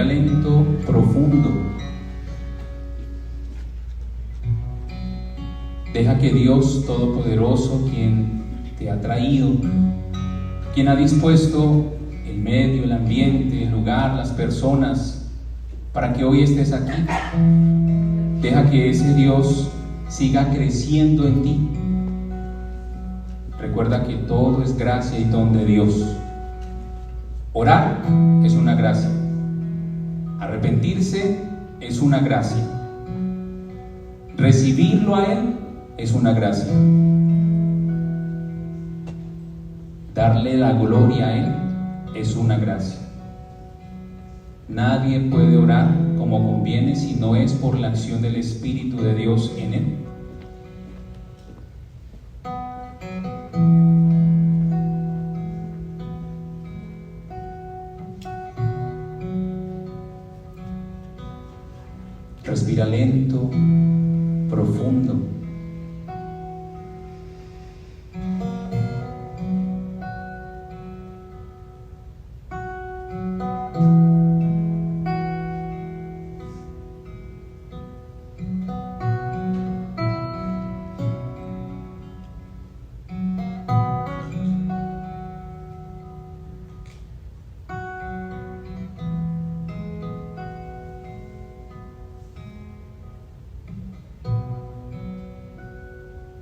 Respira lento, profundo. Deja que Dios Todopoderoso, quien te ha traído, quien ha dispuesto el medio, el ambiente, el lugar, las personas, para que hoy estés aquí, deja que ese Dios siga creciendo en ti. Recuerda que todo es gracia y don de Dios. Orar es una gracia. Arrepentirse es una gracia. Recibirlo a Él es una gracia. Darle la gloria a Él es una gracia. Nadie puede orar como conviene si no es por la acción del Espíritu de Dios en Él. Respira lento, profundo.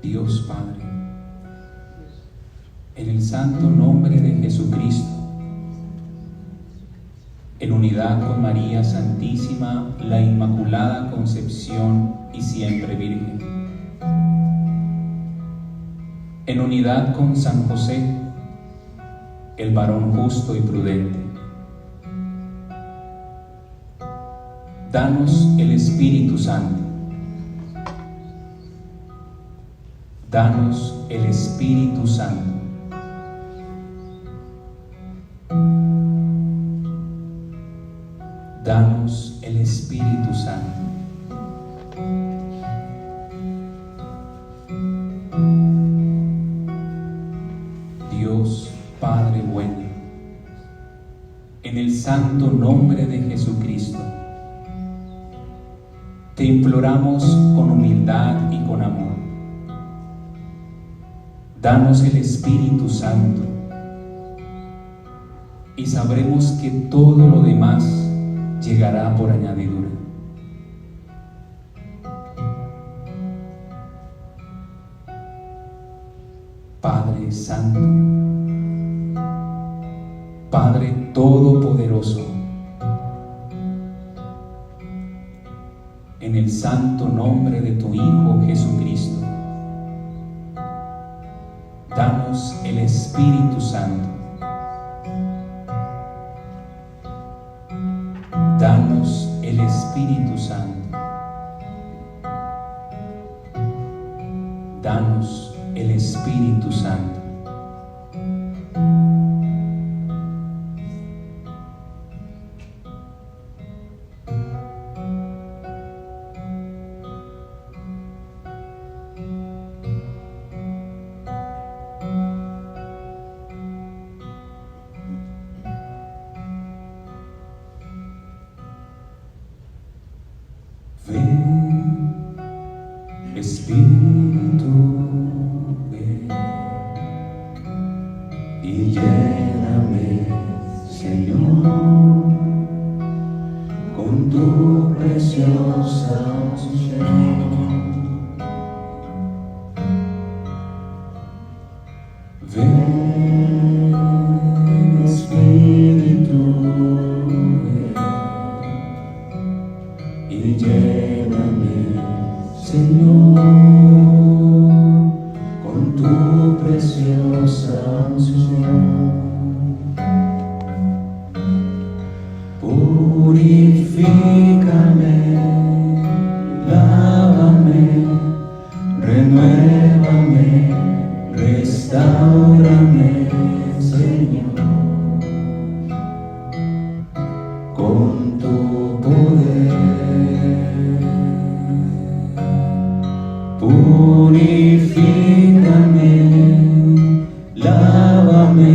Dios Padre, en el santo nombre de Jesucristo, en unidad con María Santísima, la Inmaculada Concepción y siempre Virgen, en unidad con San José, el varón justo y prudente, danos el Espíritu Santo. Danos el Espíritu Santo. Danos el Espíritu Santo. Dios Padre bueno, en el santo nombre de Jesucristo, te imploramos con humildad y con amor. Danos el Espíritu Santo y sabremos que todo lo demás llegará por añadidura. Padre Santo, Padre Todopoderoso, en el santo nombre de tu Hijo Jesucristo, danos el Espíritu Santo. Danos el Espíritu Santo. Danos el Espíritu Santo. Ven, Espíritu, ven y lléname, Señor, con tu preciosa unción. Ven, Espíritu, ven y lléname, Señor, con tu preciosa unción. Purifícame, lávame, renuévame, restáurame, Señor, con tu poder. Purifícame, lávame,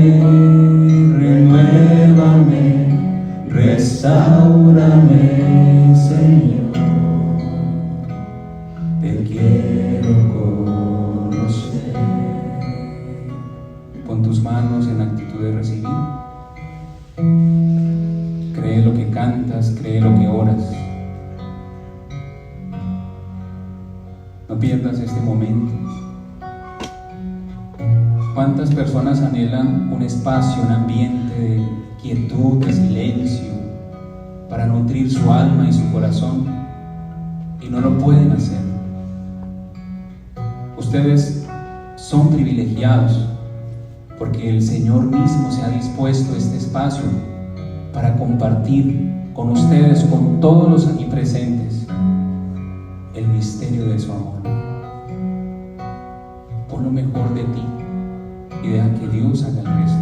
renuévame, restaura. te quiero conocer. Pon tus manos en actitud de recibir. Cree lo que cantas, cree lo que oras. No pierdas este momento. ¿Cuántas personas anhelan un espacio, un ambiente de quietud, de silencio, para nutrir su alma y su corazón, y no lo pueden hacer? Ustedes son privilegiados porque el Señor mismo se ha dispuesto este espacio para compartir con ustedes, con todos los aquí presentes, el misterio de su amor. Pon lo mejor de ti y deja que Dios haga el resto,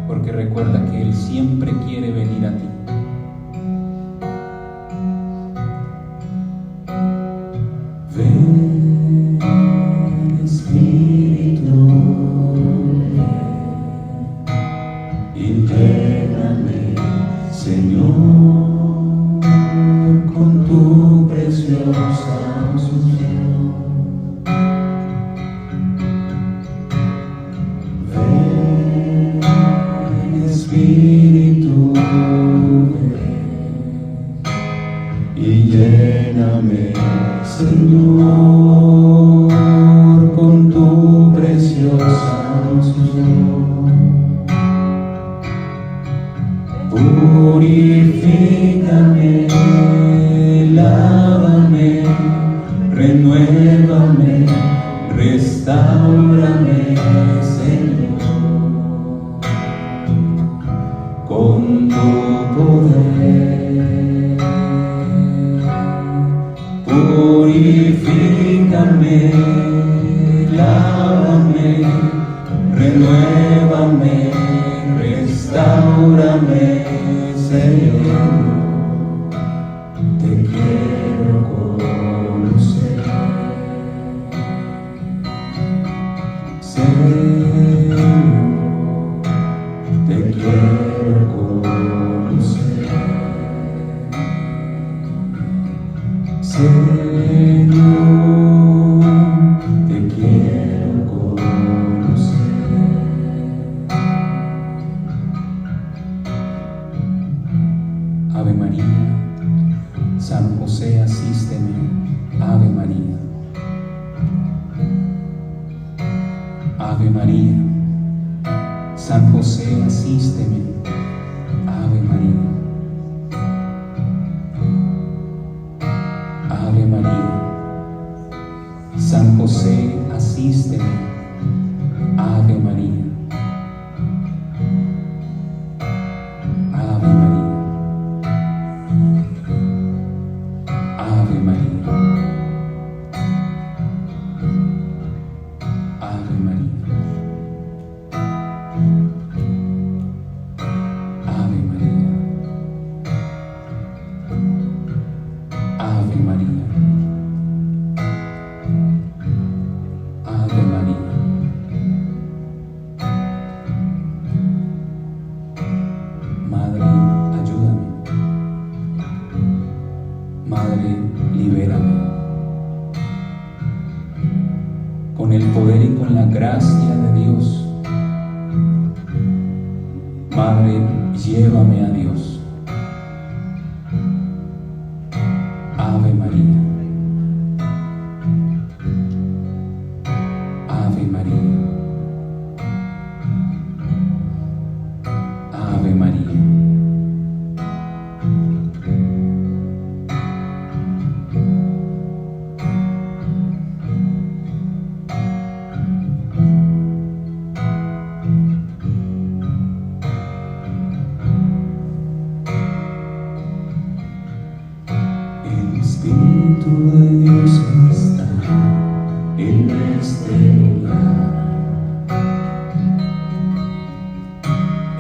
porque recuerda que Él siempre quiere venir a ti. Ven, Espíritu, y lléname, Señor, con tu preciosa unción. Ven, Espíritu, y lléname, Señor, con tu preciosa unción. Purifícame, lávame, renuévame, restáurame, Señor, con tu poder. Purifícame, lávame, renuévame, restáurame, Señor, te quiero conocer. Señor, te quiero conocer. Señor, te quiero conocer. Ave María, San José, asísteme. Ave María. Ave María, San José, asísteme. Ave María. Ave María, San José, asísteme. Ave María. Ave María. Ave María. Ave María. Ave María. Ave María. Ave María. Madre, ayúdame. Madre, libérame. Con el poder y con la gracia de Dios. Madre, llévame a Dios. Ave María. Ave María. Ave María. El Espíritu de Dios está en este lugar.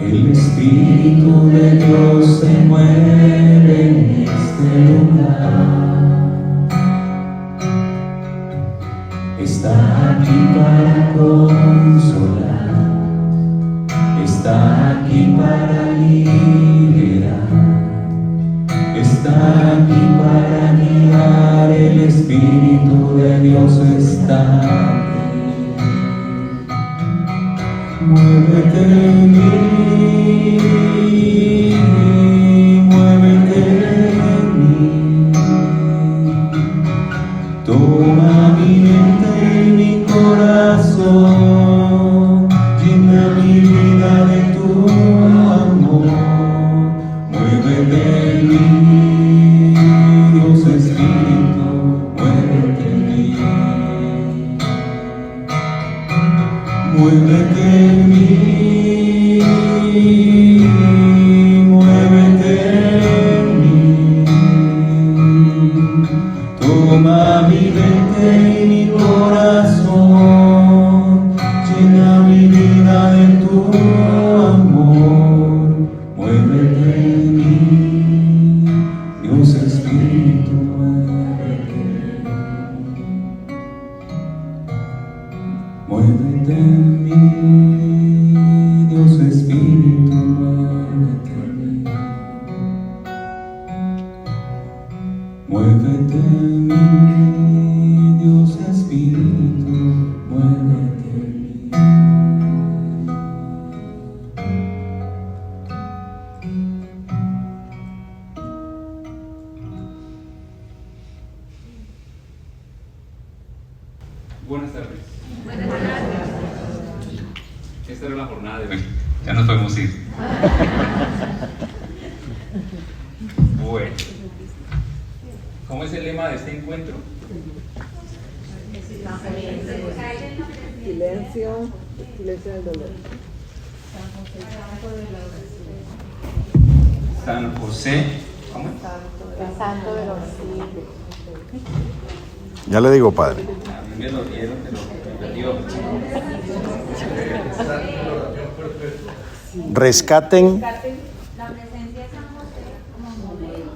El Espíritu de Dios se mueve en este lugar. Está aquí para consolar, está aquí para liberar, está aquí para guiar. El Espíritu Toma mi mente y mi corazón, llena mi vida de tu amor, muévete en mí, Dios Espíritu, muévete en mí, Dios Espíritu, muévete en mí, muévete en mí, Dios Espíritu, muévete en mí. Buenas tardes. Esta era la jornada de hoy. Ya nos podemos ir. Bueno. ¿Cómo es el lema de este encuentro? Silencio, silencio del dolor. San José. ¿Cómo es? El santo de los siglos. Ya le digo, padre. A mí me lo dieron, pero me perdió. Rescaten La presencia de San José como modelo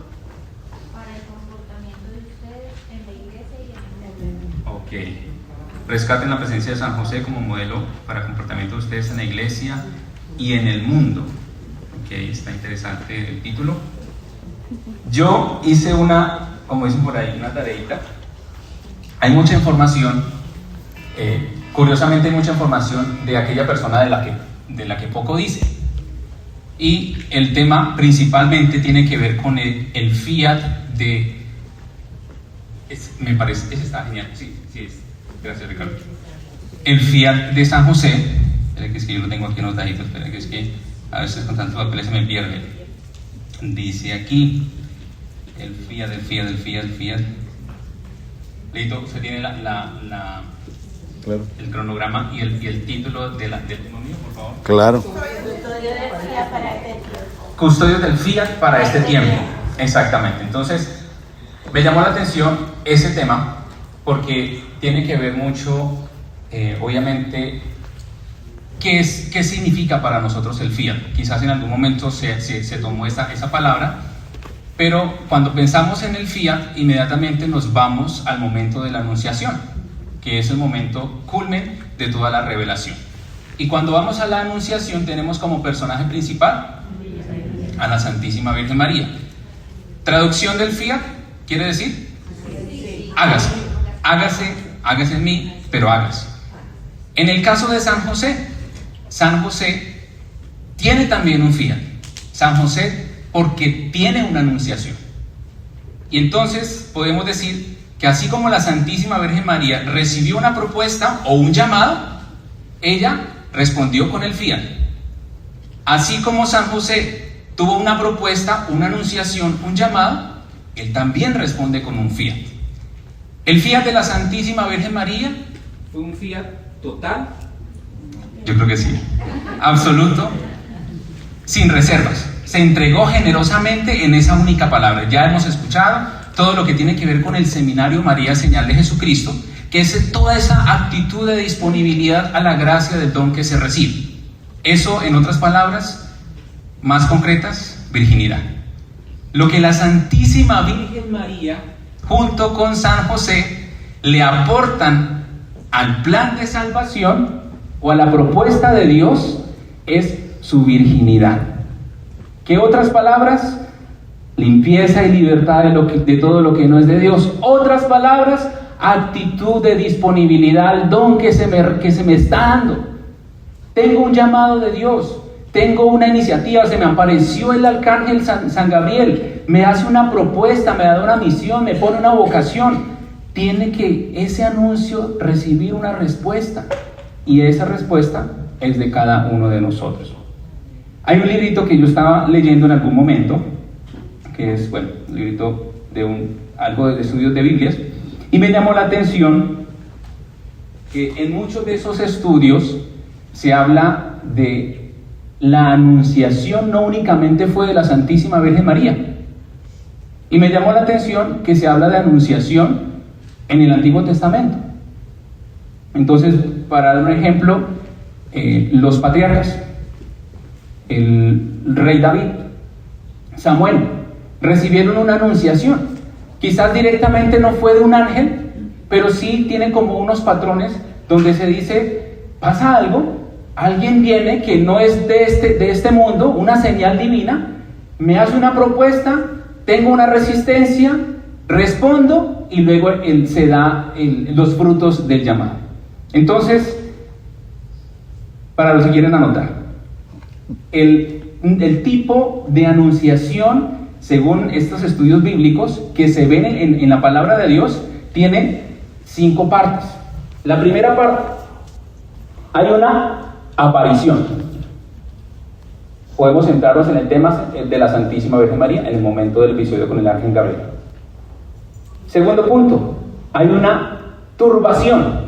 para el comportamiento de ustedes en la iglesia y en el mundo. Ok. Rescaten la presencia de San José como modelo para el comportamiento de ustedes en la iglesia y en el mundo. Ok, está interesante el título. Yo hice una, como dicen por ahí, una tareita. Hay mucha información, curiosamente hay mucha información de aquella persona de la que poco dice. Y el tema principalmente tiene que ver con el fiat de... me parece, ese está genial, sí es. Gracias, Ricardo. El fiat de San José, espera que es que yo lo tengo aquí anotadito, espera que es que a veces con tantos papeles se me pierde. Dice aquí, el fiat. Leito, usted tiene Claro. el cronograma y el título del testimonio, por favor. Claro. Custodios del fiat para este tiempo. Exactamente. Entonces, me llamó la atención ese tema porque tiene que ver mucho, obviamente, qué significa para nosotros el fiat. Quizás en algún momento se tomó esa palabra, pero cuando pensamos en el fiat, inmediatamente nos vamos al momento de la anunciación, que es el momento culmen de toda la revelación. Y cuando vamos a la anunciación tenemos como personaje principal a la Santísima Virgen María. Traducción del fiat quiere decir hágase en mí, pero hágase. En el caso de San José tiene también un fiat. San José porque tiene una anunciación. Y entonces podemos decir que así como la Santísima Virgen María recibió una propuesta o un llamado, ella respondió con el fiat. Así como San José tuvo una propuesta, una anunciación, un llamado, él también responde con un fiat. El fiat de la Santísima Virgen María fue un fiat total, yo creo que sí, absoluto, sin reservas. Se entregó generosamente en esa única palabra. Ya hemos escuchado todo lo que tiene que ver con el seminario María Señal de Jesucristo, que es toda esa actitud de disponibilidad a la gracia del don que se recibe. Eso, en otras palabras más concretas, virginidad. Lo que la Santísima Virgen María, junto con San José, le aportan al plan de salvación o a la propuesta de Dios es su virginidad. ¿Qué otras palabras? Limpieza y libertad de todo lo que no es de Dios. Otras palabras, actitud de disponibilidad al don que se me está dando. Tengo un llamado de Dios, tengo una iniciativa, se me apareció el arcángel San Gabriel, me hace una propuesta, me da una misión, me pone una vocación. Tiene que ese anuncio recibir una respuesta, y esa respuesta es de cada uno de nosotros. Hay un librito que yo estaba leyendo en algún momento, que es, un librito de algo de estudios de Biblias, y me llamó la atención que en muchos de esos estudios se habla de la anunciación no únicamente fue de la Santísima Virgen María, Y me llamó la atención que se habla de anunciación en el Antiguo Testamento. Entonces, para dar un ejemplo, los patriarcas, el rey David, Samuel, recibieron una anunciación. Quizás directamente no fue de un ángel, pero sí tiene como unos patrones donde se dice, pasa algo, alguien viene que no es de este mundo, una señal divina, me hace una propuesta, tengo una resistencia, respondo y luego se da los frutos del llamado. Entonces, para los que quieren anotar, el tipo de anunciación, según estos estudios bíblicos que se ven en la palabra de Dios, tiene 5 partes. La primera parte, hay una aparición. Podemos centrarnos en el tema de la Santísima Virgen María en el momento del episodio con el ángel Gabriel. Segundo punto, hay una turbación,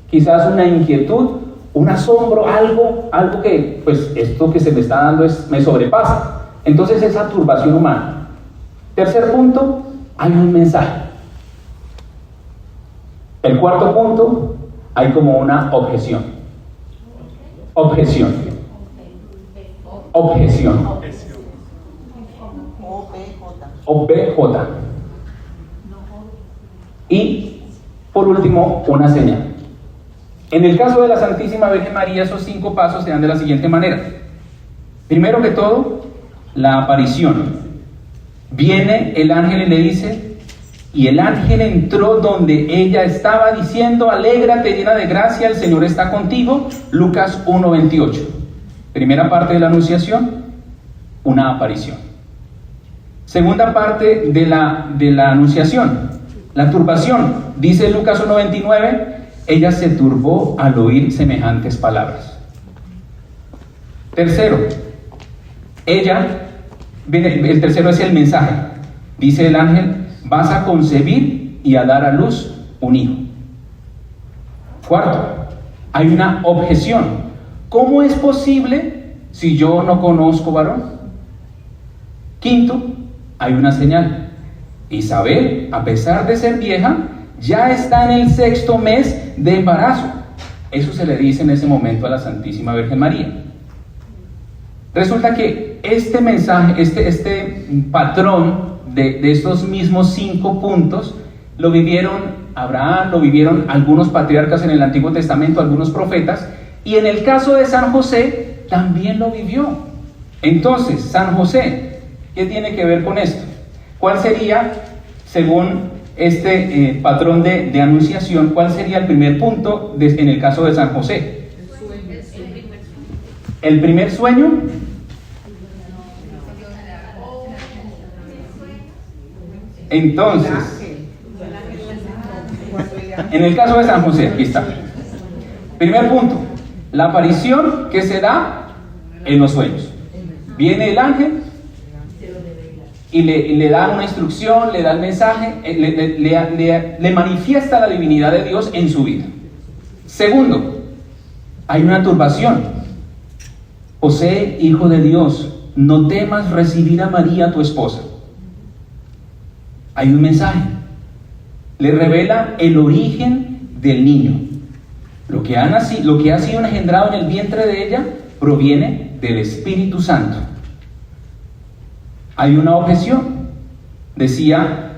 quizás una inquietud, un asombro, algo que, pues, esto que se me está dando me sobrepasa. Entonces, esa turbación humana. Tercer punto, hay un mensaje. El cuarto punto, hay como una objeción. Objeción. OBJ. Y, por último, una señal. En el caso de la Santísima Virgen María, esos 5 pasos se dan de la siguiente manera. Primero que todo, la aparición. Viene el ángel y le dice, y el ángel entró donde ella estaba diciendo, alégrate llena de gracia, el Señor está contigo. Lucas 1:28. Primera parte de la anunciación, una aparición. Segunda parte de la anunciación, la turbación. Dice Lucas 1:29, ella se turbó al oír semejantes palabras. Tercero, el tercero es el mensaje. Dice el ángel, vas a concebir y a dar a luz un hijo. Cuarto, hay una objeción. ¿Cómo es posible si yo no conozco varón? Quinto, hay una señal. Isabel, a pesar de ser vieja, ya está en el 6º mes de embarazo. Eso se le dice en ese momento a la Santísima Virgen María. Resulta que este mensaje, este patrón de estos mismos 5 puntos, lo vivieron Abraham, lo vivieron algunos patriarcas en el Antiguo Testamento, algunos profetas, y en el caso de San José también lo vivió. Entonces, San José, ¿qué tiene que ver con esto? ¿Cuál sería, según este patrón de anunciación, cuál sería el primer punto en el caso de San José? El primer sueño. Entonces, en el caso de San José, aquí está. Primer punto, la aparición que se da en los sueños. Viene el ángel y le da una instrucción, le da el mensaje, le manifiesta la divinidad de Dios en su vida. Segundo, hay una turbación. José, hijo de Dios, no temas recibir a María, tu esposa. Hay un mensaje. Le revela el origen del niño. Lo que ha sido engendrado en el vientre de ella proviene del Espíritu Santo. Hay una objeción. Decía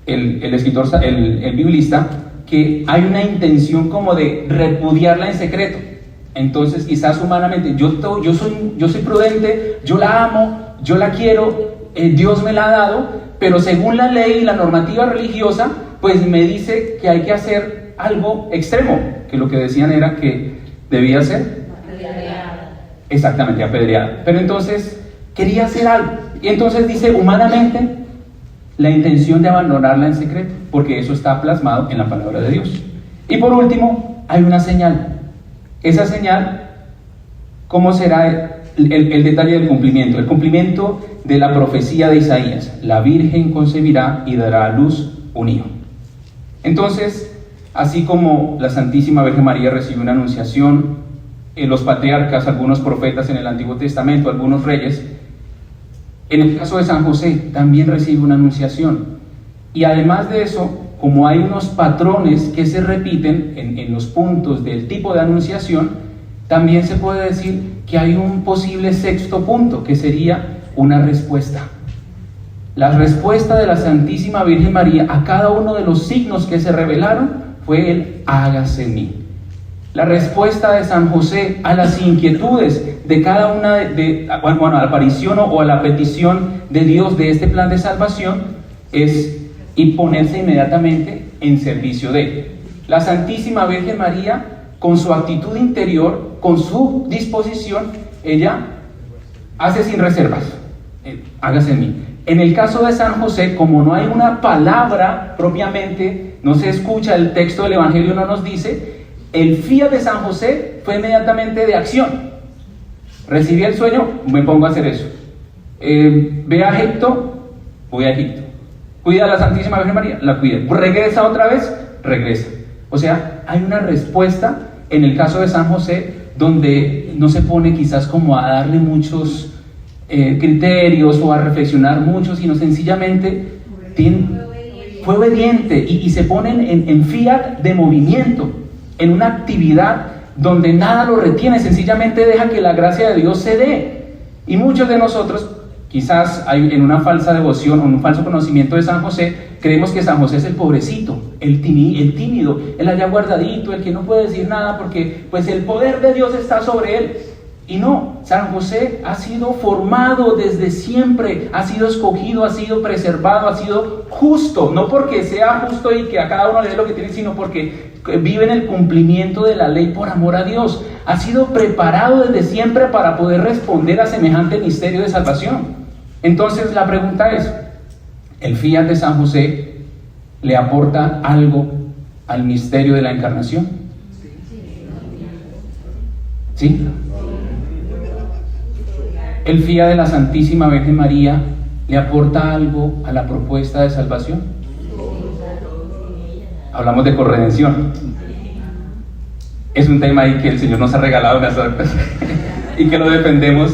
el escritor, el biblista, que hay una intención como de repudiarla en secreto. Entonces, quizás humanamente, yo soy prudente, yo la amo, yo la quiero, Dios me la ha dado, pero según la ley y la normativa religiosa, pues me dice que hay que hacer algo extremo, que lo que decían era que debía ser apedreada. Exactamente, apedreada. Pero entonces quería hacer algo, y entonces dice humanamente la intención de abandonarla en secreto, porque eso está plasmado en la palabra de Dios. Y por último, hay una señal. Esa señal, ¿cómo será el detalle del cumplimiento? El cumplimiento de la profecía de Isaías: la Virgen concebirá y dará a luz un hijo. Entonces, así como la Santísima Virgen María recibió una anunciación, los patriarcas, algunos profetas en el Antiguo Testamento, algunos reyes, En el caso de San José, también recibe una anunciación. Y además de eso, como hay unos patrones que se repiten en los puntos del tipo de anunciación, también se puede decir que hay un posible sexto punto, que sería una respuesta. La respuesta de la Santísima Virgen María a cada uno de los signos que se revelaron fue el hágase en mí. La respuesta de San José a las inquietudes de cada una a la aparición o a la petición de Dios de este plan de salvación es y ponerse inmediatamente en servicio de Él. La Santísima Virgen María, con su actitud interior, con su disposición, ella hace sin reservas, hágase en mí. En el caso de San José, como no hay una palabra propiamente, no se escucha, el texto del Evangelio no nos dice, el fiat de San José fue inmediatamente de acción. Recibí el sueño, me pongo a hacer eso. Ve a Egipto, voy a Egipto. Cuida a la Santísima Virgen María, la cuida. Regresa otra vez, regresa. O sea, hay una respuesta en el caso de San José donde no se pone quizás como a darle muchos criterios o a reflexionar mucho, sino sencillamente fue obediente y se ponen en fiat de movimiento, en una actividad donde nada lo retiene, sencillamente deja que la gracia de Dios se dé. Y muchos de nosotros, quizás en una falsa devoción o en un falso conocimiento de San José, creemos que San José es el pobrecito, el tímido, el allá guardadito, el que no puede decir nada porque pues el poder de Dios está sobre él. Y no, San José ha sido formado desde siempre, ha sido escogido, ha sido preservado, ha sido justo, no porque sea justo y que a cada uno le dé lo que tiene, sino porque vive en el cumplimiento de la ley por amor a Dios. Ha sido preparado desde siempre para poder responder a semejante misterio de salvación. Entonces la pregunta es, ¿el fiat de San José le aporta algo al misterio de la encarnación? ¿Sí? ¿El fiat de la Santísima Virgen María le aporta algo a la propuesta de salvación? Hablamos de corredención. Es un tema ahí que el Señor nos ha regalado en las artes y que lo defendemos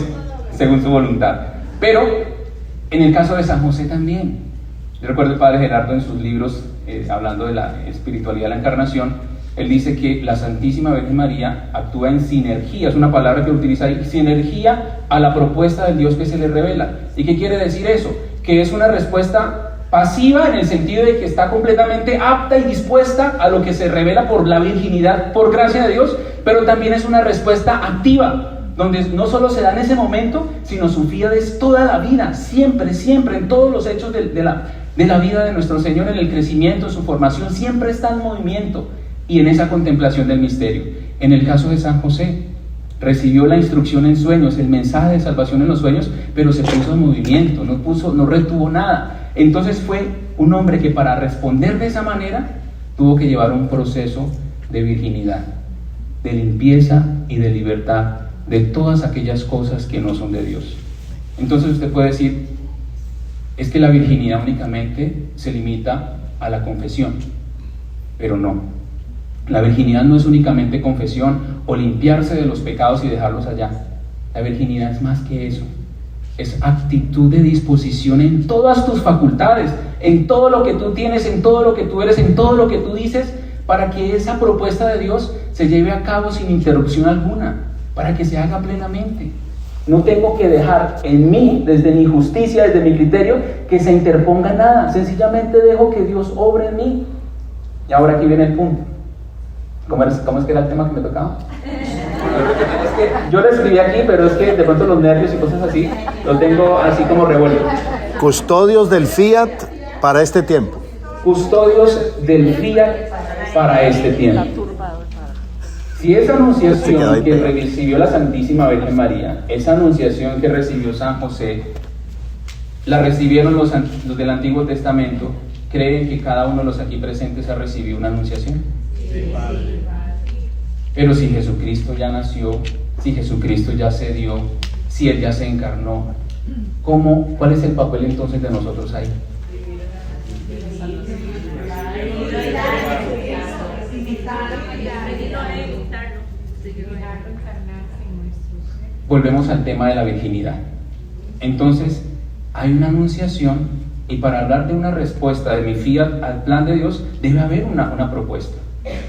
según su voluntad. Pero en el caso de San José también. Yo recuerdo el Padre Gerardo en sus libros, hablando de la espiritualidad de la encarnación, él dice que la Santísima Virgen María actúa en sinergia, es una palabra que utiliza ahí, sinergia a la propuesta del Dios que se le revela. ¿Y qué quiere decir eso? Que es una respuesta pasiva en el sentido de que está completamente apta y dispuesta a lo que se revela por la virginidad, por gracia de Dios, pero también es una respuesta activa, donde no solo se da en ese momento, sino su fiat es toda la vida, siempre, siempre, en todos los hechos de la vida de nuestro Señor, en el crecimiento, en su formación, siempre está en movimiento y en esa contemplación del misterio. En el caso de San José, recibió la instrucción en sueños, el mensaje de salvación en los sueños, pero se puso en movimiento, no retuvo nada. Entonces fue un hombre que para responder de esa manera tuvo que llevar un proceso de virginidad, de limpieza y de libertad de todas aquellas cosas que no son de Dios. Entonces usted puede decir, es que la virginidad únicamente se limita a la confesión, pero no. La virginidad no es únicamente confesión o limpiarse de los pecados y dejarlos allá. La virginidad es más que eso. Es actitud de disposición en todas tus facultades, en todo lo que tú tienes, en todo lo que tú eres, en todo lo que tú dices, para que esa propuesta de Dios se lleve a cabo sin interrupción alguna, para que se haga plenamente. No tengo que dejar en mí, desde mi justicia, desde mi criterio, que se interponga nada. Sencillamente dejo que Dios obre en mí. Y ahora aquí viene el punto. ¿Cómo es que era el tema que me tocaba? Es que yo lo escribí aquí, pero es que de pronto los nervios y cosas así, lo tengo así como revuelto. Custodios del fiat para este tiempo. Custodios del fiat para este tiempo. Si esa anunciación que recibió la Santísima Virgen María, esa anunciación que recibió San José, la recibieron los del Antiguo Testamento, ¿creen que cada uno de los aquí presentes ha recibido una anunciación? Pero si Jesucristo ya nació, si Jesucristo ya se dio, si Él ya se encarnó, ¿cuál es el papel entonces de nosotros ahí? Volvemos al tema de la virginidad. Entonces, hay una anunciación, y para hablar de una respuesta de mi fiat al plan de Dios, debe haber una propuesta.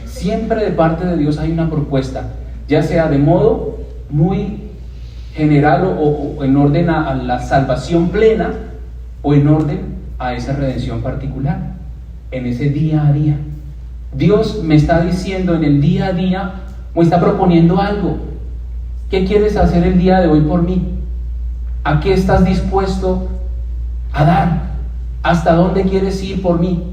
Siempre de parte de Dios hay una propuesta, ya sea de modo muy general o en orden a la salvación plena, o en orden a esa redención particular, en ese día a día. Dios me está diciendo en el día a día, me está proponiendo algo. ¿Qué quieres hacer el día de hoy por mí? ¿A qué estás dispuesto a dar? ¿Hasta dónde quieres ir por mí?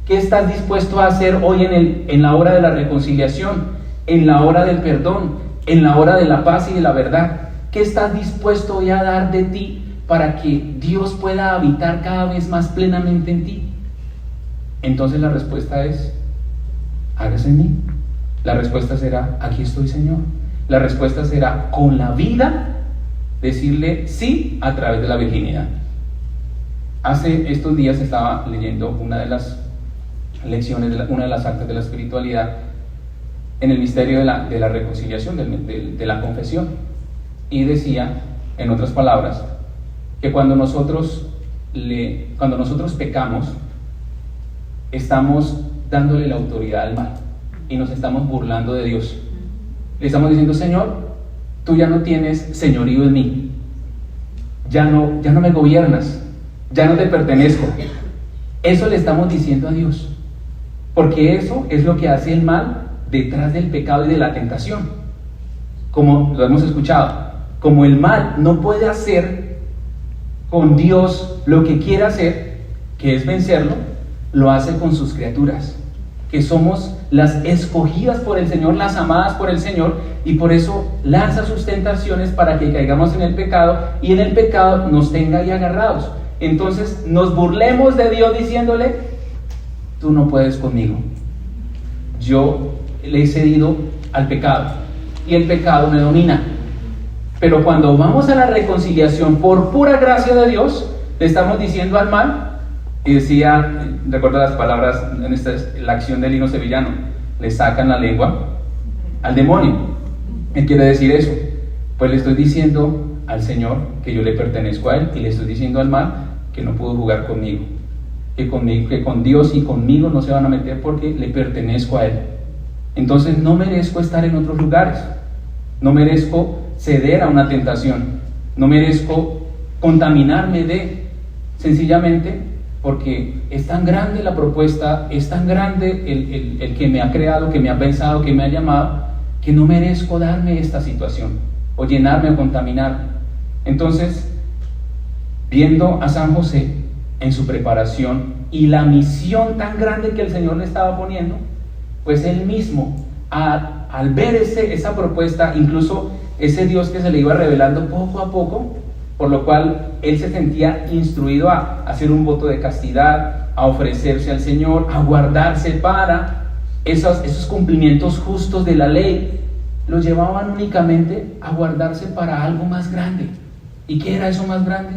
¿Qué estás dispuesto a hacer hoy en la hora de la reconciliación, en la hora del perdón, en la hora de la paz y de la verdad? ¿Qué estás dispuesto hoy a dar de ti para que Dios pueda habitar cada vez más plenamente en ti? Entonces la respuesta es: hágase en mí. La respuesta será: aquí estoy, Señor. La respuesta será, con la vida, decirle sí a través de la virginidad. Hace estos días estaba leyendo una de las lecciones, una de las actas de la espiritualidad en el misterio de la reconciliación, de la confesión, y decía, en otras palabras, que cuando nosotros pecamos, estamos dándole la autoridad al mal y nos estamos burlando de Dios. Le estamos diciendo: Señor, tú ya no tienes señorío en mí, ya no me gobiernas, ya no te pertenezco. Eso le estamos diciendo a Dios, porque eso es lo que hace el mal detrás del pecado y de la tentación. Como lo hemos escuchado, como el mal no puede hacer con Dios lo que quiere hacer, que es vencerlo, lo hace con sus criaturas, que somos las escogidas por el Señor, las amadas por el Señor, y por eso lanza sus tentaciones para que caigamos en el pecado, y en el pecado nos tenga ahí agarrados. Entonces nos burlemos de Dios diciéndole: tú no puedes conmigo, yo le he cedido al pecado y el pecado me domina. Pero cuando vamos a la reconciliación por pura gracia de Dios, le estamos diciendo al mal, y decía, recuerdo las palabras en la acción del himno sevillano: le sacan la lengua al demonio. ¿Qué quiere decir eso? Pues le estoy diciendo al Señor que yo le pertenezco a Él, y le estoy diciendo al mal que no pudo jugar conmigo, que con Dios y conmigo no se van a meter porque le pertenezco a Él. Entonces no merezco estar en otros lugares, no merezco ceder a una tentación, no merezco contaminarme sencillamente porque es tan grande la propuesta, es tan grande el que me ha creado, que me ha pensado, que me ha llamado, que no merezco darme esta situación o llenarme o contaminarme. Entonces, viendo a San José en su preparación y la misión tan grande que el Señor le estaba poniendo, pues él mismo, al ver esa propuesta, incluso ese Dios que se le iba revelando poco a poco, por lo cual él se sentía instruido a hacer un voto de castidad, a ofrecerse al Señor, a guardarse para esos cumplimientos justos de la ley, lo llevaban únicamente a guardarse para algo más grande. ¿Y qué era eso más grande?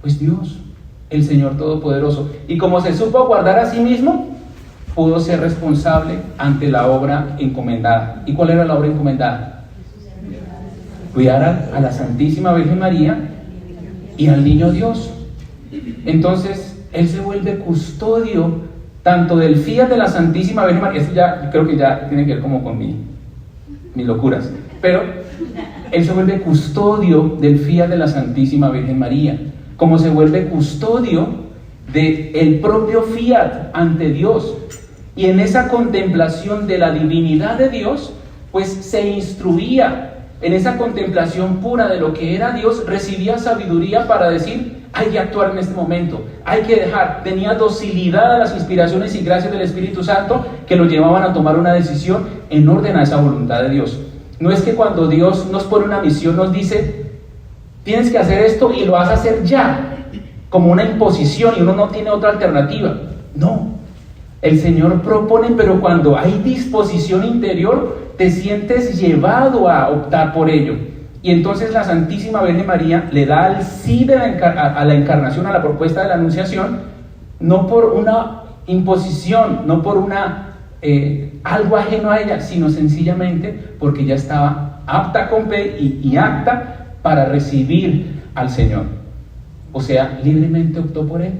Pues Dios, el Señor Todopoderoso. Y como se supo guardar a sí mismo, pudo ser responsable ante la obra encomendada. ¿Y cuál era la obra encomendada? Cuidar a la Santísima Virgen María y al Niño Dios. Entonces él se vuelve custodio tanto del fiat de la Santísima Virgen María. Esto ya creo que ya tiene que ver como con mis locuras, pero él se vuelve custodio del fiat de la Santísima Virgen María, como se vuelve custodio del propio fiat ante Dios. Y en esa contemplación de la divinidad de Dios, pues se instruía. En esa contemplación pura de lo que era Dios, recibía sabiduría para decir: hay que actuar en este momento, hay que dejar. Tenía docilidad a las inspiraciones y gracias del Espíritu Santo que lo llevaban a tomar una decisión en orden a esa voluntad de Dios. No es que cuando Dios nos pone una misión nos dice: tienes que hacer esto y lo vas a hacer ya, como una imposición y uno no tiene otra alternativa. No, el Señor propone, pero cuando hay disposición interior, te sientes llevado a optar por ello. Y entonces la Santísima Virgen María le da el sí a la encarnación, a la propuesta de la Anunciación, no por una imposición, no por algo ajeno a ella, sino sencillamente porque ya estaba apta con P y apta para recibir al Señor. O sea, libremente optó por él.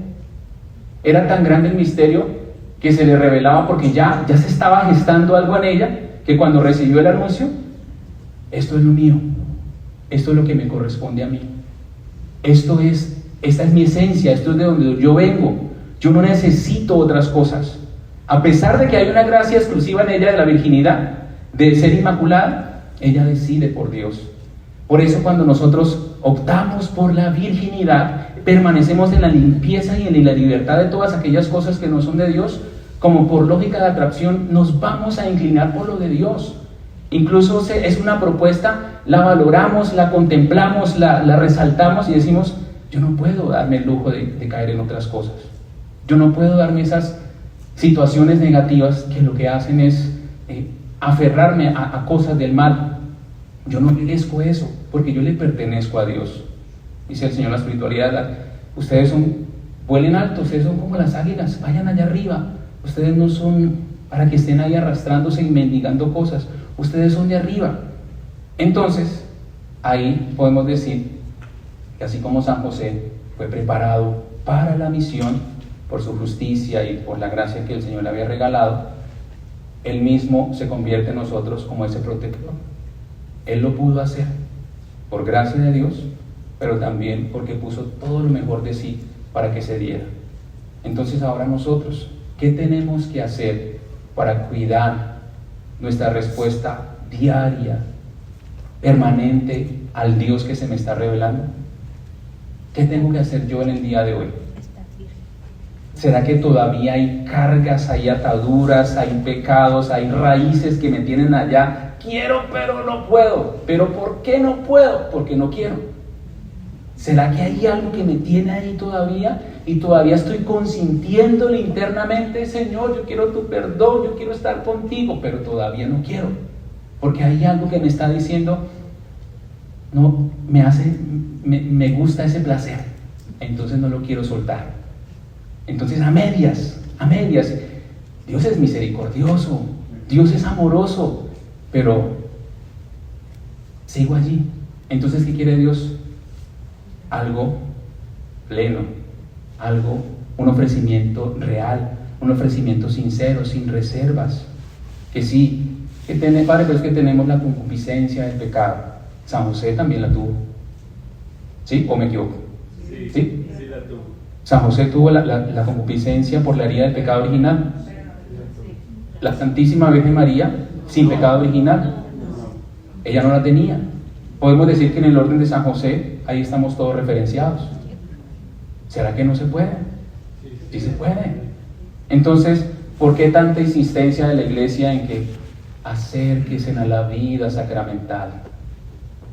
Era tan grande el misterio que se le revelaba porque ya se estaba gestando algo en ella, que cuando recibió el anuncio, esto es lo mío, esto es lo que me corresponde a mí, esta es mi esencia, esto es de donde yo vengo, yo no necesito otras cosas. A pesar de que hay una gracia exclusiva en ella de la virginidad, de ser inmaculada, ella decide por Dios. Por eso cuando nosotros optamos por la virginidad, permanecemos en la limpieza y en la libertad de todas aquellas cosas que no son de Dios, como por lógica de atracción nos vamos a inclinar por lo de Dios. Incluso es una propuesta, la valoramos, la contemplamos, la resaltamos y decimos, yo no puedo darme el lujo de caer en otras cosas. Yo no puedo darme esas situaciones negativas que lo que hacen es aferrarme a cosas del mal. Yo no merezco eso, porque yo le pertenezco a Dios. Dice el Señor en la espiritualidad, ustedes vuelen alto, ustedes son como las águilas, vayan allá arriba. Ustedes no son para que estén ahí arrastrándose y mendigando cosas, ustedes son de arriba. Entonces, ahí podemos decir que así como San José fue preparado para la misión por su justicia y por la gracia que el Señor le había regalado, Él mismo se convierte en nosotros como ese protector. Él lo pudo hacer por gracia de Dios, pero también porque puso todo lo mejor de sí para que se diera. Entonces ahora nosotros, ¿qué tenemos que hacer para cuidar nuestra respuesta diaria, permanente al Dios que se me está revelando? ¿Qué tengo que hacer yo en el día de hoy? ¿Será que todavía hay cargas, hay ataduras, hay pecados, hay raíces que me tienen allá? Quiero, pero no puedo. ¿Pero por qué no puedo? Porque no quiero. ¿Será que hay algo que me tiene ahí todavía? Y todavía estoy consintiéndole internamente, Señor, yo quiero tu perdón, yo quiero estar contigo, pero todavía no quiero. Porque hay algo que me está diciendo, no, me gusta ese placer, entonces no lo quiero soltar. Entonces a medias, Dios es misericordioso, Dios es amoroso, pero sigo allí. Entonces, ¿qué quiere Dios? Algo pleno, un ofrecimiento real, un ofrecimiento sincero, sin reservas. Que sí, que tiene padre, pero es que tenemos la concupiscencia del pecado. San José también la tuvo. ¿Sí? ¿O me equivoco? Sí, ¿sí? Sí la tuvo. San José tuvo la concupiscencia por la herida del pecado original. La Santísima Virgen María, sin pecado original, ella no la tenía. Podemos decir que en el orden de San José, ahí estamos todos referenciados. ¿Será que no se puede? Sí se puede. Entonces, ¿por qué tanta insistencia de la Iglesia en que acérquense a la vida sacramental?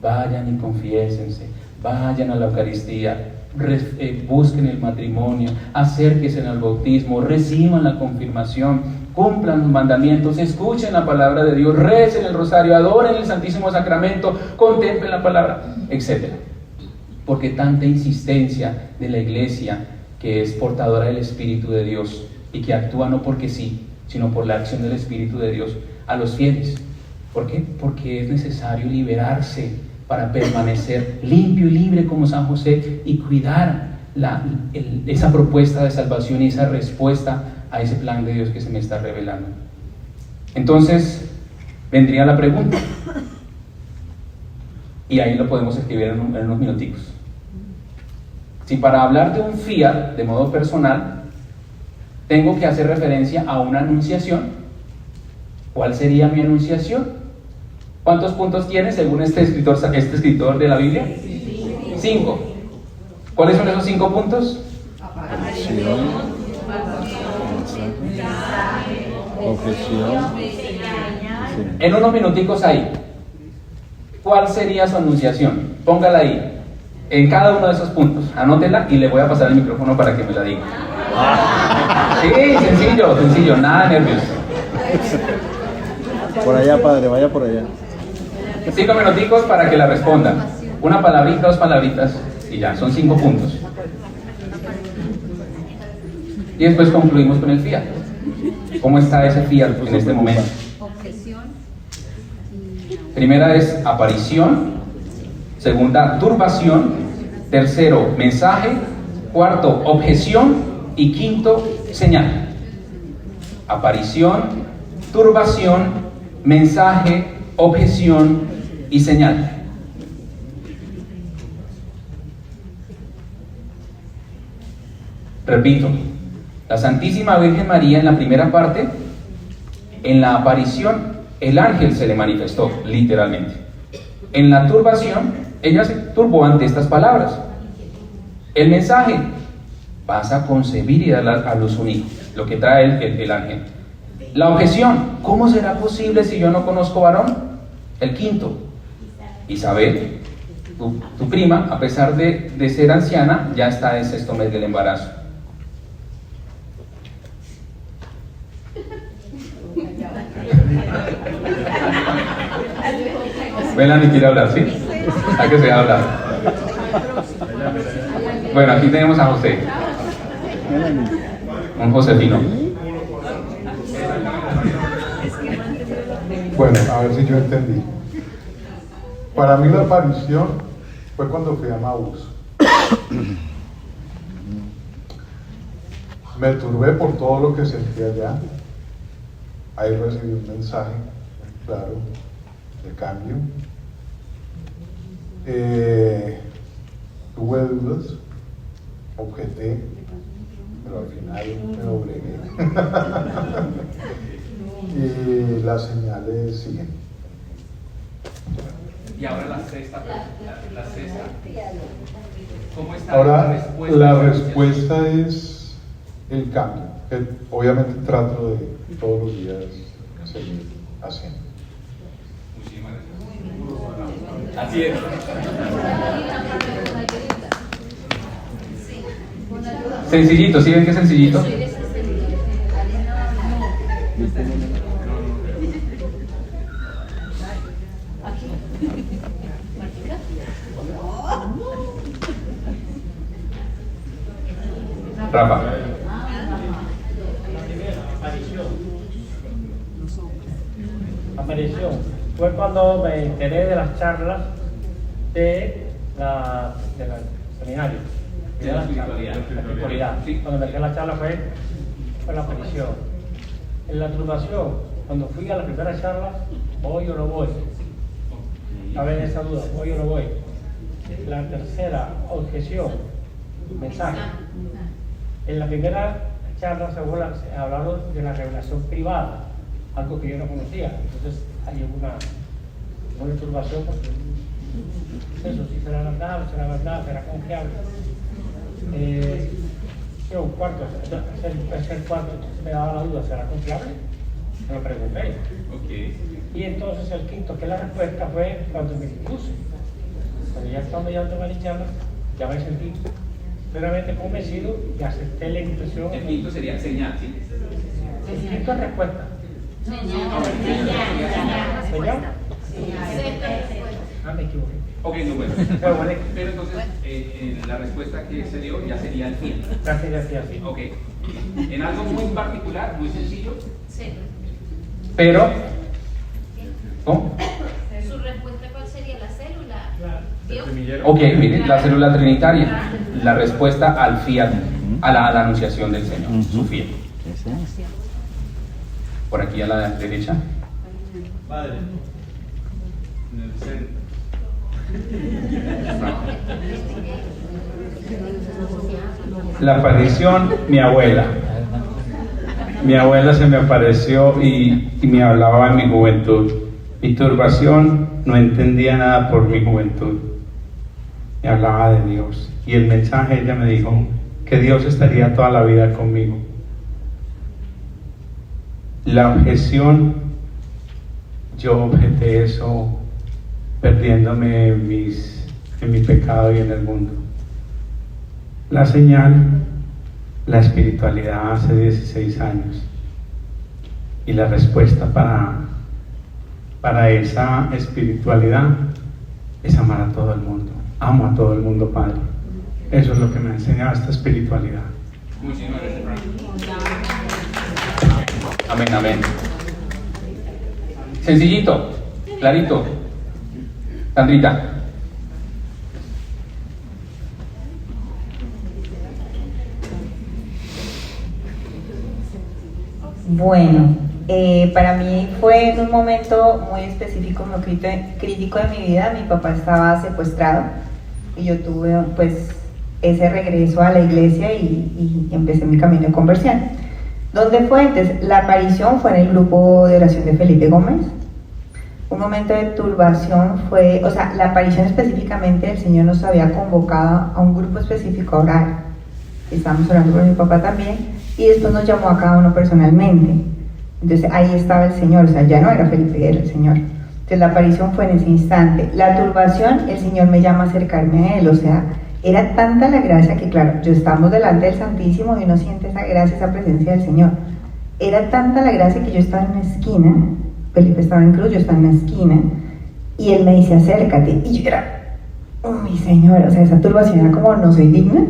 Vayan y confiésense, vayan a la Eucaristía, busquen el matrimonio, acérquense al bautismo, reciban la confirmación, cumplan los mandamientos, escuchen la palabra de Dios, recen el rosario, adoren el Santísimo Sacramento, contemplen la palabra, etc. Porque tanta insistencia de la Iglesia, que es portadora del Espíritu de Dios y que actúa no porque sí, sino por la acción del Espíritu de Dios a los fieles. ¿Por qué? Porque es necesario liberarse para permanecer limpio y libre como San José y cuidar esa propuesta de salvación y esa respuesta a ese plan de Dios que se me está revelando. Entonces vendría la pregunta, y ahí lo podemos escribir en unos minuticos. Si para hablar de un fiat de modo personal tengo que hacer referencia a una anunciación, ¿cuál sería mi anunciación? ¿Cuántos puntos tiene según este escritor de la Biblia? 5. ¿Cuáles son esos 5 puntos? Confesión. En unos minuticos ahí, ¿cuál sería su anunciación? Póngala ahí, en cada uno de esos puntos, anótela y le voy a pasar el micrófono para que me la diga. Sí, sencillo, nada de nervios. Por allá, padre, vaya por allá. 5 minuticos para que la respondan. Una palabrita, 2 palabritas y ya, son 5 puntos. Y después concluimos con el fiat. ¿Cómo está ese fiat en este momento? Primera es aparición, segunda turbación, tercero mensaje Cuarto, objeción. Y quinto, señal. Aparición, turbación, mensaje, objeción y señal. Repito, la Santísima Virgen María en la primera parte, en la aparición, el ángel se le manifestó, literalmente. En la turbación, ella se turbó ante estas palabras. El mensaje, vas a concebir y dar a luz un hijo, lo que trae el ángel. La objeción, ¿cómo será posible si yo no conozco varón? El quinto, Isabel, tu prima, a pesar de ser anciana, ya está en sexto mes del embarazo. Melanie quiere hablar, ¿sí? ¿A qué se habla? Bueno, aquí tenemos a José. Un Josefino. Bueno, a ver si yo entendí. Para mí la aparición fue cuando fui a Maús. Me turbé por todo lo que sentí allá. Ahí recibí un mensaje, claro, de cambio. Tuve dudas, objeté, pero al final me doblegué. Y las señales siguen. Y ahora la sexta. ¿Cómo está Ahora la respuesta es el cambio, que obviamente trato de todos los días seguir haciendo. Así es. Sencillito, ¿sí ven que es sencillito? Rafa. Aparición. Fue cuando me enteré de las charlas del seminario. De la espiritualidad. Cuando me enteré de la charla fue la aparición. En la turbación, cuando fui a la primera charla, voy o no voy. A ver esa duda, voy o no voy. La tercera, objeción, mensaje. En la primera charla se hablaron de la revelación privada, algo que yo no conocía. Entonces hay una turbación porque eso sí será verdad, será confiable. Un cuarto, el cuarto me daba la duda, ¿será confiable? Me lo pregunté. Okay. Y entonces el quinto, que la respuesta fue cuando me dispuse. Cuando ya tomé la charla, ya me sentí plenamente convencido y acepté la invitación. El quinto sería señal, ¿sí? El quinto es respuesta. ¿Señal? Ah, me equivoqué. Ok, no, bueno. Pero entonces, la respuesta que se dio ya sería el fin. Gracias. Ok. En algo muy particular, muy sencillo. Sí. Pero, ¿cómo? ¿Su respuesta cuál sería? ¿La célula? ¿Dios? Ok, miren, la célula trinitaria. La respuesta al fiat, a la anunciación del Señor, su fiat. Por aquí a la derecha. Padre, en el centro. La aparición, mi abuela. Mi abuela se me apareció y me hablaba en mi juventud. Mi turbación, no entendía nada por mi juventud. Me hablaba de Dios. Y el mensaje, ella me dijo que Dios estaría toda la vida conmigo. La objeción, yo objeté eso perdiéndome en mi pecado y en el mundo. La señal, la espiritualidad hace 16 años. Y la respuesta para esa espiritualidad es amar a todo el mundo. Amo a todo el mundo, Padre. Eso es lo que me ha enseñado esta espiritualidad. Muchísimas gracias. Amén, amén. Sencillito, clarito. Sandrita. Bueno, para mí fue en un momento muy específico, muy crítico de mi vida. Mi papá estaba secuestrado y yo tuve pues ese regreso a la iglesia y empecé mi camino de conversión. ¿Dónde fue? Entonces, la aparición fue en el grupo de oración de Felipe Gómez. Un momento de turbación fue, o sea, la aparición específicamente, el Señor nos había convocado a un grupo específico a orar. Estábamos orando por mi papá también y después nos llamó a cada uno personalmente. Entonces ahí estaba el Señor, o sea, ya no era Felipe, era el Señor. Entonces la aparición fue en ese instante. La turbación, el Señor me llama a acercarme a Él, o sea, era tanta la gracia que, claro, yo estamos delante del Santísimo y uno siente esa gracia, esa presencia del Señor. Era tanta la gracia que yo estaba en una esquina, Felipe estaba en cruz, yo estaba en una esquina, y Él me dice, acércate. Y yo era, oh mi Señor, o sea, esa turbación era como, no soy digna,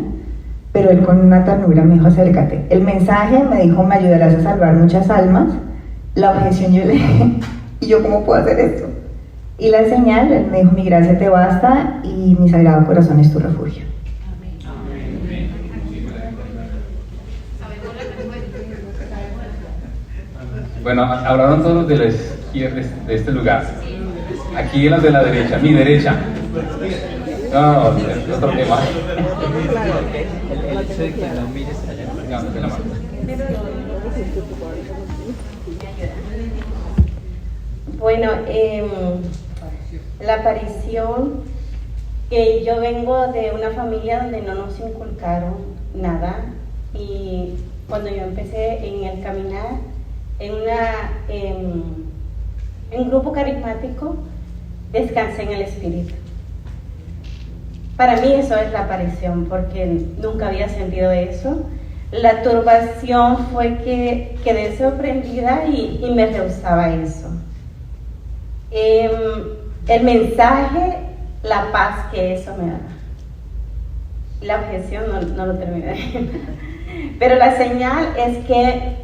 pero Él con una ternura me dijo, acércate. El mensaje me dijo, me ayudarás a salvar muchas almas. La objeción yo le dije, ¿y yo cómo puedo hacer esto? Y la señal, Él me dijo, mi gracia te basta y mi sagrado corazón es tu refugio. Bueno, hablaron todos los de la izquierda de este lugar. Aquí los de la derecha, mi derecha. No, es otro tema. Bueno, la aparición, que yo vengo de una familia donde no nos inculcaron nada, y cuando yo empecé en el caminar en un grupo carismático, descansé en el Espíritu. Para mí eso es la aparición, porque nunca había sentido eso. La turbación fue que quedé sorprendida y me rehusaba eso. El mensaje, la paz que eso me da. La objeción no lo terminé. Pero la señal es que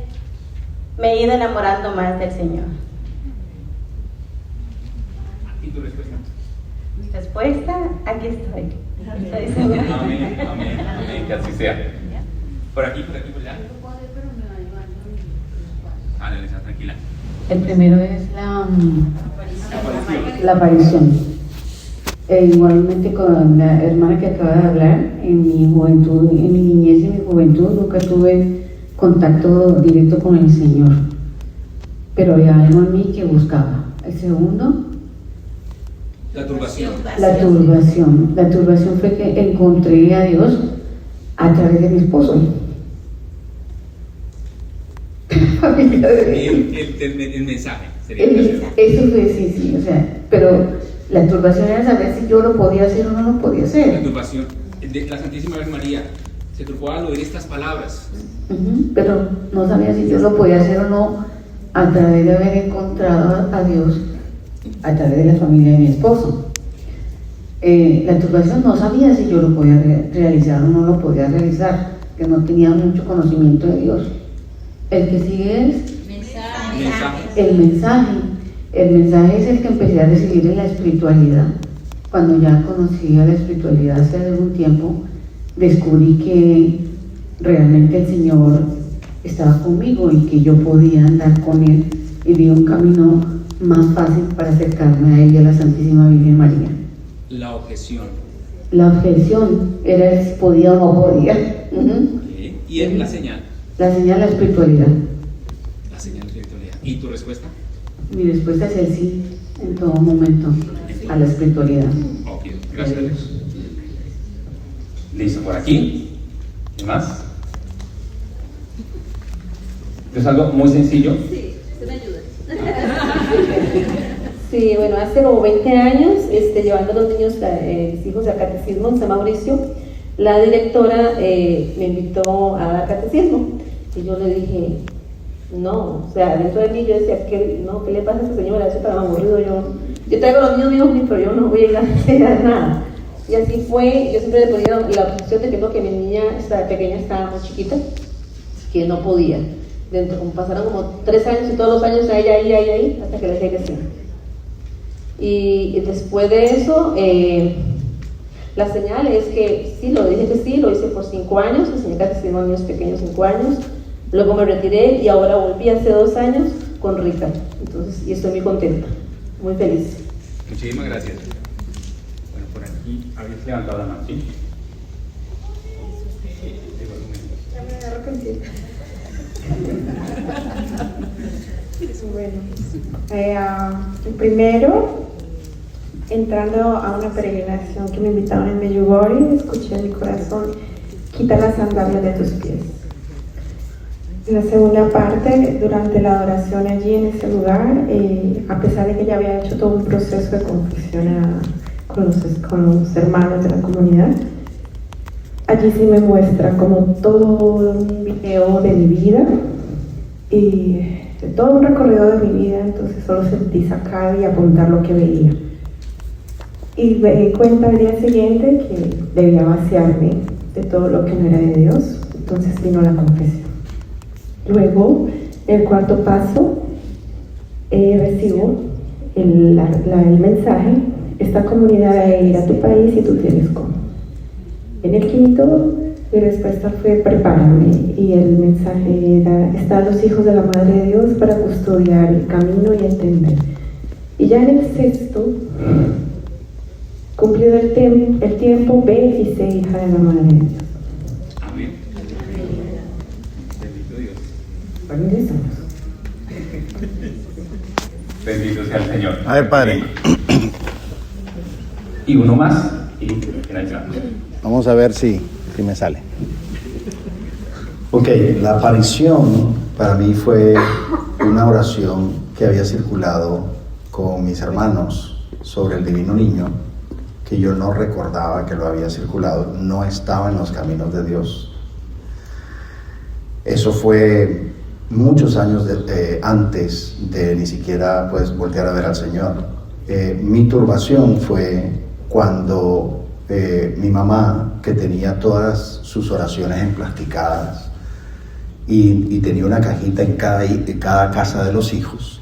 me he ido enamorando más del Señor. ¿Y tu respuesta? Mi respuesta, aquí estoy. Amén, amén, amén, que así sea. Por aquí, por allá. Alisa, tranquila. El primero es la aparición. Igualmente con la hermana que acaba de hablar, en mi juventud, en mi niñez y mi juventud nunca tuve contacto directo con el Señor, pero había algo en mí que buscaba. El segundo, la turbación. La turbación fue que encontré a Dios a través de mi esposo. El mensaje sería eso fue, sí, o sea, pero la turbación era saber si yo lo podía hacer o no lo podía hacer. La turbación de la Santísima Virgen María se turbó al oír estas palabras. Pero no sabía si yo lo podía hacer o no, a través de haber encontrado a Dios a través de la familia de mi esposo. La turbación no sabía si yo lo podía realizar o no lo podía realizar, que no tenía mucho conocimiento de Dios. El que sigue es el mensaje. El mensaje es el que empecé a recibir en la espiritualidad. Cuando ya conocía la espiritualidad hace algún tiempo, descubrí que realmente el Señor estaba conmigo y que yo podía andar con Él, y vi un camino más fácil para acercarme a Él y a la Santísima Virgen María. La objeción. La objeción era si podía o no podía. ¿Y es la señal? La señal, la espiritualidad. La señal, la espiritualidad. ¿Y tu respuesta? Mi respuesta es el sí, en todo momento, a la espiritualidad. Ok, gracias a Dios. Listo, por aquí. ¿Y más? Es algo muy sencillo. Sí, se me ayuda. Sí, bueno, hace como 20 años, llevando a los niños, mis hijos al catecismo en San Mauricio, la directora me invitó a dar catecismo y yo le dije, no, o sea, dentro de mí yo decía, ¿qué le pasa a esa señora? Eso está aburrido, yo traigo a los niños míos, pero yo no voy a ir a hacer nada. Y así fue. Yo siempre le ponía la objeción de que no, que mi niña pequeña estaba muy chiquita, que no podía. Pasaron como 3 años y todos los años a ella ahí, hasta que le dejé que sí. Y después de eso, la señal es que sí, lo dije que sí, lo hice por 5 años, enseñé catecismo a niños pequeños 5 años, Luego me retiré y ahora volví hace 2 años con Rita. Entonces, y estoy muy contenta, muy feliz. Muchísimas gracias. Bueno, por aquí habías levantado la mano, ¿sí? Ya me agarro contigo. Bueno, primero, entrando a una peregrinación que me invitaron en Medjugorje, escuché en mi corazón: quita las sandalias de tus pies. En la segunda parte, durante la adoración allí en ese lugar, a pesar de que ya había hecho todo un proceso de confesión con los hermanos de la comunidad, allí sí me muestra como todo un video de mi vida y de todo un recorrido de mi vida. Entonces solo sentí sacar y apuntar lo que veía. Y me di cuenta al día siguiente que debía vaciarme de todo lo que no era de Dios. Entonces vino la confesión. Luego, el cuarto paso, recibo el mensaje: esta comunidad va a ir a tu país y tú tienes cómo. En el quinto, mi respuesta fue: prepárame. Y el mensaje era: están los hijos de la Madre de Dios para custodiar el camino y entender. Y ya en el sexto, cumplido el tiempo, ve y sé hija de la Madre de Dios. Amén. Bendito Dios. Bendito sea el Señor. A ver, padre. Y uno más y finalizamos. Vamos a ver si me sale. Ok, la aparición para mí fue una oración que había circulado con mis hermanos sobre el Divino Niño, que yo no recordaba que lo había circulado, no estaba en los caminos de Dios. Eso fue muchos años antes de ni siquiera pues voltear a ver al Señor. Mi turbación fue cuando mi mamá, que tenía todas sus oraciones emplasticadas y tenía una cajita en cada casa de los hijos,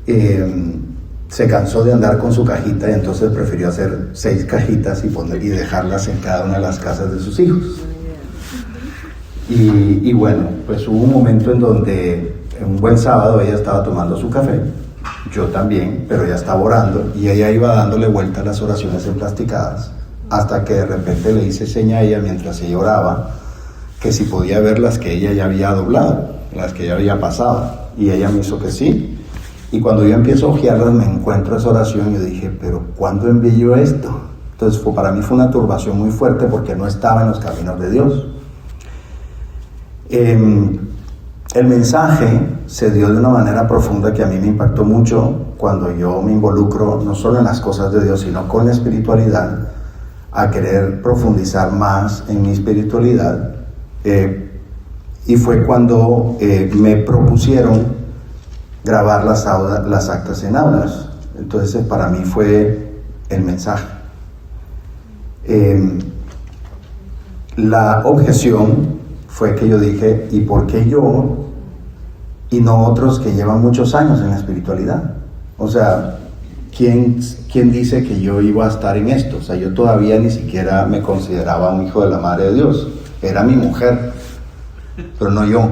se cansó de andar con su cajita y entonces prefirió hacer 6 cajitas y dejarlas en cada una de las casas de sus hijos. Y bueno, pues hubo un momento en donde un buen sábado ella estaba tomando su café, yo también, pero ella estaba orando y ella iba dándole vuelta a las oraciones emplasticadas, hasta que de repente le hice seña a ella mientras ella oraba que si podía ver las que ella ya había doblado, las que ya había pasado, y ella me hizo que sí. Y cuando yo empiezo a hojearlas me encuentro esa oración y yo dije: pero ¿cuándo envié yo esto? Entonces para mí fue una turbación muy fuerte porque no estaba en los caminos de Dios. El mensaje se dio de una manera profunda que a mí me impactó mucho cuando yo me involucro no solo en las cosas de Dios, sino con la espiritualidad, a querer profundizar más en mi espiritualidad. Y fue cuando me propusieron grabar las actas en aulas. Entonces para mí fue el mensaje. La objeción fue que yo dije: ¿y por qué yo y no otros que llevan muchos años en la espiritualidad? O sea, ¿quién dice que yo iba a estar en esto? O sea, yo todavía ni siquiera me consideraba un hijo de la Madre de Dios. Era mi mujer, pero no yo.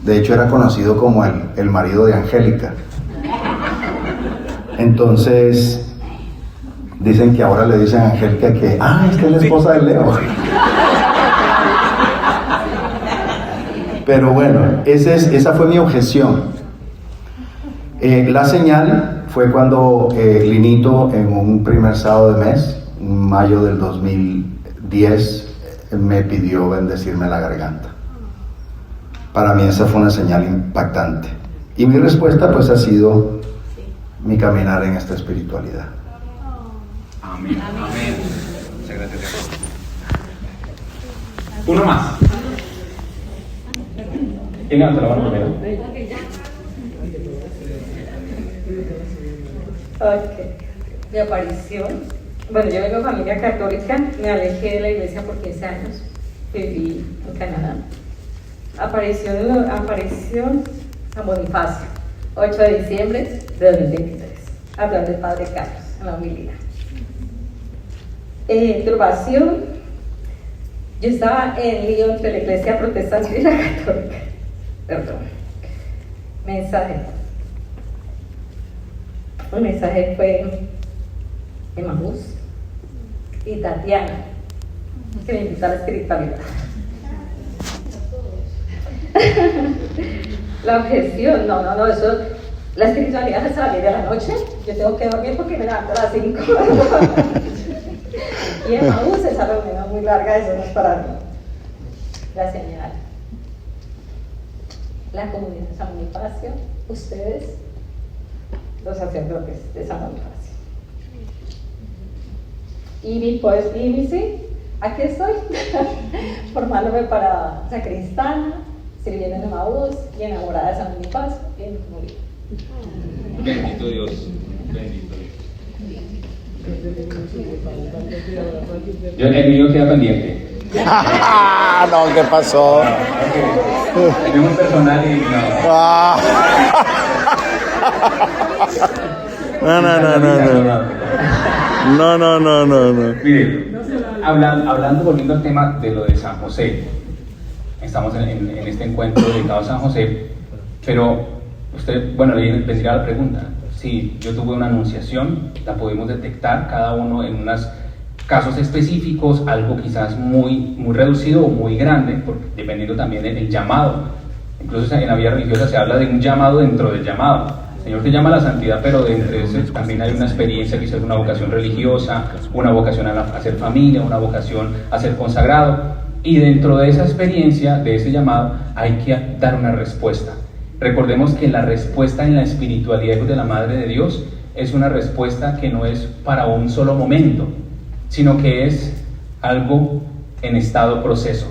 De hecho, era conocido como el marido de Angélica. Entonces, dicen que ahora le dicen a Angélica que esta es la esposa de Leo. Pero bueno, esa fue mi objeción. La señal fue cuando Linito, en un primer sábado de mes, en mayo del 2010, me pidió bendecirme la garganta. Para mí esa fue una señal impactante. Y mi respuesta pues ha sido mi caminar en esta espiritualidad. Amén. Amén. Muchas gracias. Uno más. ¿Quién levanta la mano primero? Ok. Mi aparición. Bueno, yo vengo de familia católica, me alejé de la iglesia por 15 años, viví en Canadá. Apareció San Bonifacio, 8 de diciembre de 2023, hablando del Padre Carlos en la homilía. Turbación. Yo estaba en lío entre la iglesia protestante y la católica. Perdón. Mensaje. El mensaje fue Emaús y Tatiana, que me invitó a la espiritualidad. La objeción, no, eso, la espiritualidad es salir de la noche, yo tengo que dormir porque me levanto a las 5. Y Emaús, esa reunión muy larga, eso no es para mí. La señal. La comunidad de San Bonifacio, ustedes, los sacerdotes de San Bonifacio. Y sí, aquí estoy, formándome para sacristana, sirviendo en Emaús y enamorada de San Bonifacio y en comunidad. Bendito Dios, bendito Dios. El mío queda pendiente. No, ¿qué pasó? Tenemos un personal y No. Mire, hablando, volviendo al tema de lo de San José, estamos en este encuentro dedicado a San José, pero usted, bueno, le vendría la pregunta, si yo tuve una anunciación, la podemos detectar cada uno en unos casos específicos, algo quizás muy reducido o muy grande, dependiendo también del llamado. Incluso en la vida religiosa se habla de un llamado dentro del llamado. El Señor te llama a la santidad, pero dentro de eso también hay una experiencia, quizás una vocación religiosa, una vocación a ser familia, una vocación a ser consagrado. Y dentro de esa experiencia, de ese llamado, hay que dar una respuesta. Recordemos que la respuesta en la espiritualidad de la Madre de Dios es una respuesta que no es para un solo momento, sino que es algo en estado proceso,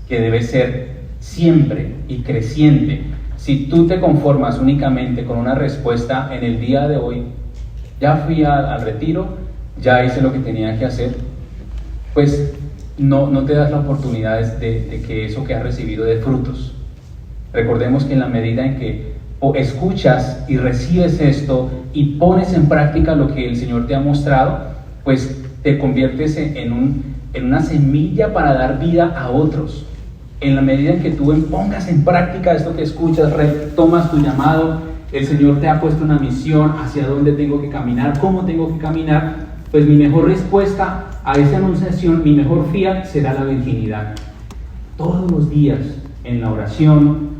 que debe ser siempre y creciente. Si tú te conformas únicamente con una respuesta en el día de hoy, ya fui al retiro, ya hice lo que tenía que hacer, pues no te das la oportunidad de que eso que has recibido dé frutos. Recordemos que en la medida en que escuchas y recibes esto y pones en práctica lo que el Señor te ha mostrado, pues te conviertes en una semilla para dar vida a otros. En la medida en que tú pongas en práctica esto que escuchas, retomas tu llamado, el Señor te ha puesto una misión, hacia dónde tengo que caminar, cómo tengo que caminar, pues mi mejor respuesta a esa anunciación, mi mejor fiat será la virginidad. Todos los días, en la oración,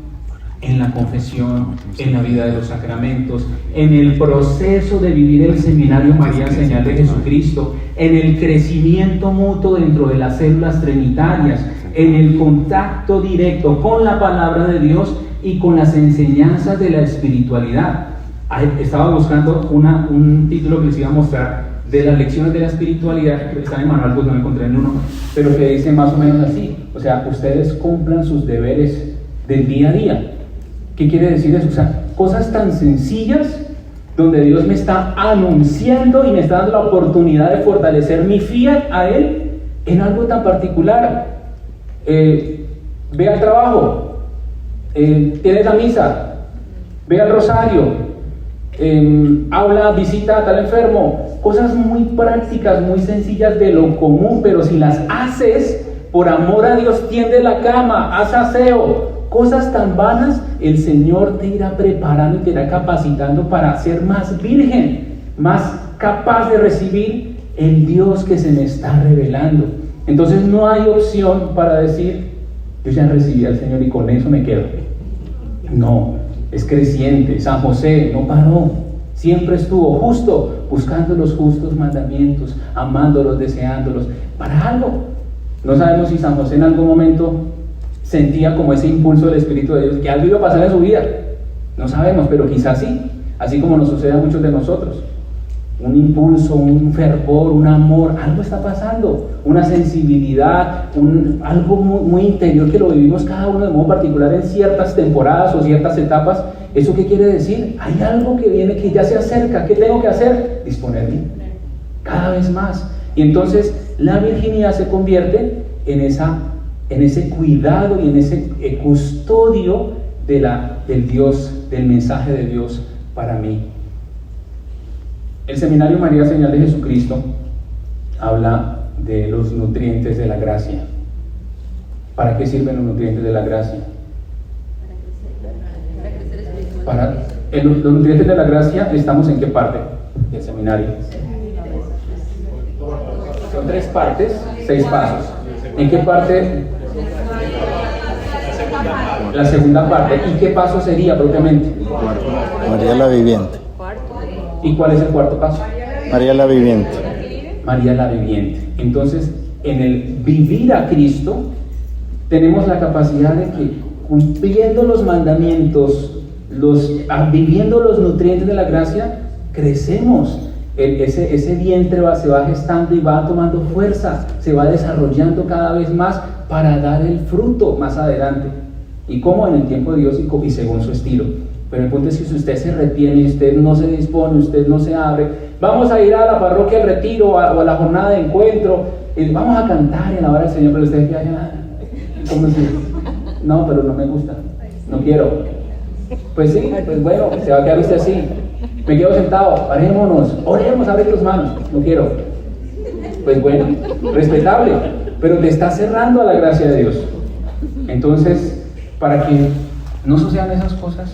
en la confesión, en la vida de los sacramentos, en el proceso de vivir el Seminario María Señal de Jesucristo, en el crecimiento mutuo dentro de las células trinitarias, en el contacto directo con la palabra de Dios y con las enseñanzas de la espiritualidad. Estaba buscando un título que les iba a mostrar de las lecciones de la espiritualidad, que está en el manual, pues no me encontré en uno, pero que dice más o menos así, o sea, ustedes cumplan sus deberes del día a día. ¿Qué quiere decir eso? O sea, cosas tan sencillas donde Dios me está anunciando y me está dando la oportunidad de fortalecer mi fiat a Él en algo tan particular. Ve al trabajo, tienes la misa, ve al rosario, habla, visita a tal enfermo, cosas muy prácticas, muy sencillas de lo común, pero si las haces por amor a Dios, tiende la cama, haz aseo, cosas tan vanas, el Señor te irá preparando y te irá capacitando para ser más virgen, más capaz de recibir el Dios que se me está revelando. Entonces no hay opción para decir, yo ya recibí al Señor y con eso me quedo. No, es creciente. San José no paró, siempre estuvo justo, buscando los justos mandamientos, amándolos, deseándolos, para algo. No sabemos si San José en algún momento sentía como ese impulso del Espíritu de Dios, que algo iba a pasar en su vida. No sabemos, pero quizás sí, así como nos sucede a muchos de nosotros. Un impulso, un fervor, un amor, algo está pasando, una sensibilidad, algo muy interior que lo vivimos cada uno de modo particular en ciertas temporadas o ciertas etapas. ¿Eso qué quiere decir? Hay algo que viene, que ya se acerca. ¿Qué tengo que hacer? Disponerme cada vez más. Y entonces la virginidad se convierte en ese cuidado y en ese custodio del Dios, del mensaje de Dios para mí. El Seminario María Señal de Jesucristo habla de los nutrientes de la gracia. ¿Para qué sirven los nutrientes de la gracia? Para los nutrientes de la gracia, ¿estamos en qué parte del seminario? Son 3 partes, 6 pasos. ¿En qué parte? La segunda parte. ¿Y qué paso sería propiamente? María la Viviente. ¿Y cuál es el cuarto paso? María la Viviente. María la Viviente. Entonces, en el vivir a Cristo, tenemos la capacidad de que, cumpliendo los mandamientos, viviendo los nutrientes de la gracia, crecemos. Ese vientre se va gestando y va tomando fuerza, se va desarrollando cada vez más para dar el fruto más adelante. Y como en el tiempo de Dios y según su estilo. Pero el punto es que si usted se retiene, usted no se dispone, usted no se abre, vamos a ir a la parroquia al retiro o a la jornada de encuentro, vamos a cantar y alabar al Señor, pero usted ya, ¿cómo así? No, pero no me gusta, no quiero. Pues sí, pues bueno, se va a quedar usted así. Me quedo sentado, parémonos, oremos, abre tus manos, no quiero. Pues bueno, respetable, pero te está cerrando a la gracia de Dios. Entonces, para que no sucedan esas cosas,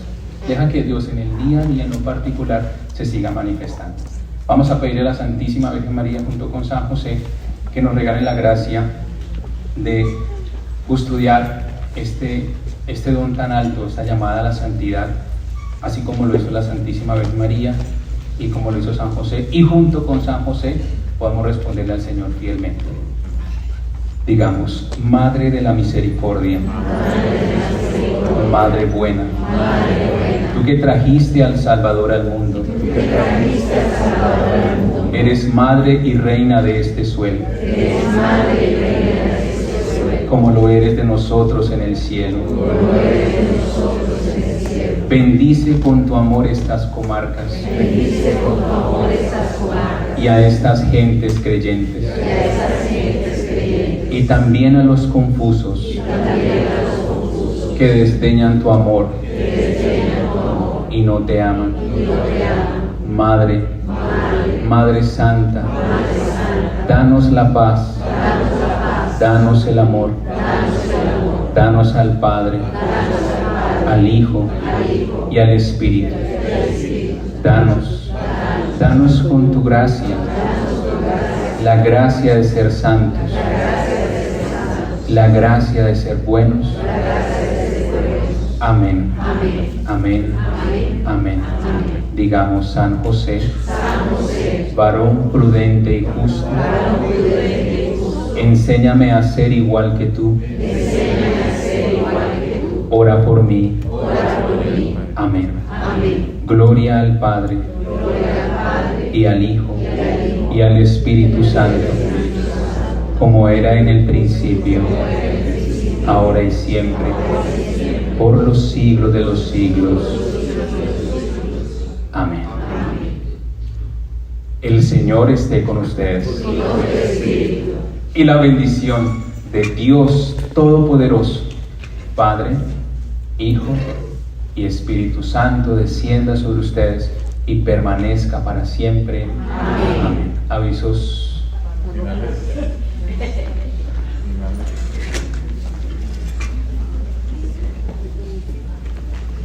deja que Dios en el día a día en lo particular se siga manifestando. Vamos a pedirle a la Santísima Virgen María junto con San José que nos regale la gracia de custodiar este don tan alto, esta llamada a la santidad, así como lo hizo la Santísima Virgen María y como lo hizo San José, y junto con San José podamos responderle al Señor fielmente. Digamos: Madre de la Misericordia, Madre buena, tú que trajiste al Salvador al mundo, eres Madre y Reina de este suelo, como lo eres de nosotros en el cielo. Bendice con tu amor estas comarcas y a estas gentes creyentes, y también a los confusos que desdeñan tu amor y no te aman. Madre Santa, danos la paz, danos el amor, danos al Padre, al Hijo y al Espíritu. Danos con tu gracia la gracia de ser santos, la gracia de ser buenos. Amén. Amén. Amén. Digamos: San José, varón prudente y justo, enséñame a ser igual que tú. Ora por mí. Amén. Gloria al Padre, y al Hijo, y al Espíritu Santo, como era en el principio, ahora y siempre, por los siglos de los siglos. Amén. El Señor esté con ustedes. Y la bendición de Dios Todopoderoso, Padre, Hijo y Espíritu Santo, descienda sobre ustedes y permanezca para siempre. Amén. Avisos.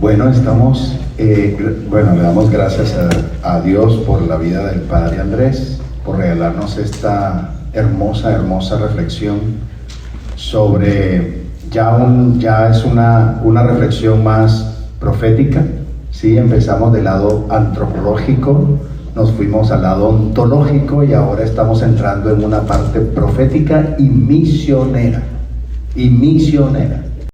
Bueno, le damos gracias a Dios por la vida del Padre Andrés, por regalarnos esta hermosa reflexión sobre, ya es una reflexión más profética, ¿sí? Empezamos del lado antropológico, nos fuimos al lado ontológico y ahora estamos entrando en una parte profética y misionera.